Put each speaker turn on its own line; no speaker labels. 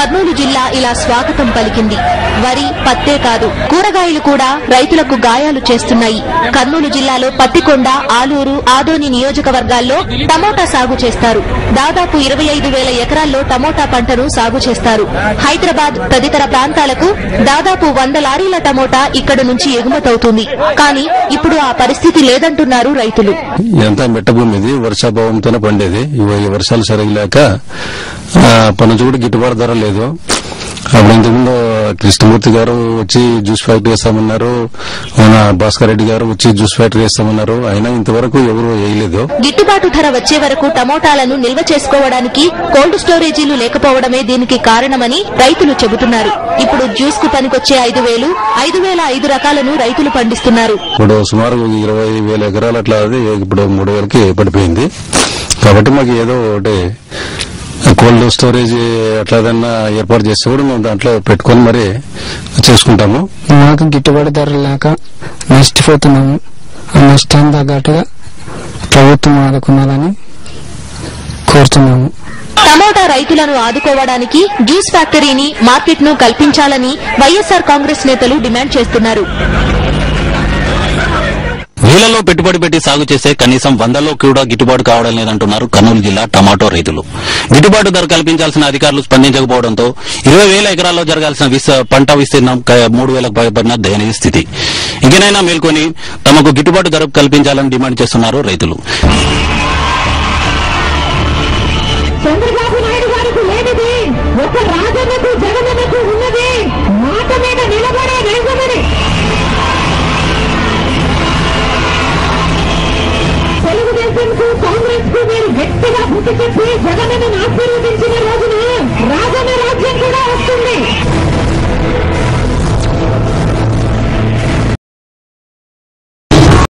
కర్నూలు జిల్లా ఇలా స్వాగతం పలికింది. వరి, పత్తే కాదు, కూరగాయలు కూడా రైతులకు గాయాలు చేస్తున్నాయి. కర్నూలు జిల్లాలో పత్తికొండ, ఆలూరు, ఆదోని నియోజకవర్గాల్లో టమోటా సాగు చేస్తారు. దాదాపు 25,000 ఎకరాల్లో టమోటా పంటను సాగు చేస్తారు. హైదరాబాద్ తదితర ప్రాంతాలకు దాదాపు 100 లారీల టమోటా ఇక్కడ నుంచి ఎగుమతవుతుంది. కానీ ఇప్పుడు ఆ పరిస్థితి లేదంటున్నారు రైతులు.
ఎంత మెట్ట భూమి ఇది, వర్షాభావంతోనే పండేది. ఈ వర్షాలు సరిగలేక పనులు కూడా గిట్టుబాటు ధర లేదు. అప్పుడు ఇంతకుముందు కృష్ణమూర్తి గారు వచ్చి జ్యూస్ ఫ్యాక్టరీ వేస్తామన్నారు, మన భాస్కర్ రెడ్డి గారు వచ్చి జ్యూస్ ఫ్యాక్టరీ వేస్తామన్నారు. అయినా ఇంతవరకు ఎవరు వేయలేదు.
గిట్టుబాటు ధర వచ్చే వరకు టమోటాలను నిల్వ చేసుకోవడానికి కోల్డ్ స్టోరేజీలు లేకపోవడమే దీనికి కారణమని రైతులు చెబుతున్నారు. ఇప్పుడు జ్యూస్ కు పనికొచ్చే 5,000, 5,005 రకాలను రైతులు పండిస్తున్నారు.
ఇప్పుడు సుమారు 20,000 ఎకరాలు అట్లా, అది ఇప్పుడు 3,000కి పడిపోయింది. కాబట్టి మాకు ఏదో ఒకటి కోల్డ్ స్టోరేజ్ అట్లాదన్నా ఏర్పాటు చేస్తే కూడా మేము దాంట్లో పెట్టుకుని మరి చేసుకుంటాము.
మాకు గిట్టుబాటు ధర లేక నష్టపోతున్నాము. ఆ నష్టాన్ని తగ్గట్టుగా ప్రభుత్వం ఆదుకున్నాలని కోరుతున్నాము.
టమోటా రైతులను ఆదుకోవడానికి జ్యూస్ ఫ్యాక్టరీని, మార్కెట్ ను కల్పించాలని వైఎస్సార్ కాంగ్రెస్ నేతలు డిమాండ్ చేస్తున్నారు.
వేలలో పెట్టుబడి పెట్టి సాగు చేసే కనీసం 100లో కూడా గిట్టుబాటు కావడం లేదంటున్నారు కర్నూలు జిల్లా టమాటో రైతులు. గిట్టుబాటు ధర కల్పించాల్సిన అధికారులు స్పందించకపోవడంతో 20,000 ఎకరాల్లో జరగాల్సిన పంట విస్తీర్ణం 3,000కు పైబడిన దయనీయ స్థితి. ఇకనైనా మేల్కొని తమకు గిట్టుబాటు ధర కల్పించాలని డిమాండ్ చేస్తున్నారు రైతులు.
చంద్రబాబు నాయుడు గారికి లేనిది ఒక రాజన్నకు, జగనన్నకు ఉన్నది మాట మీద నిలబడే రైతులని. తెలుగుదేశం కు, కాంగ్రెస్ కు మీరు గట్టిగా బుద్ధి చెప్పి జగనన్న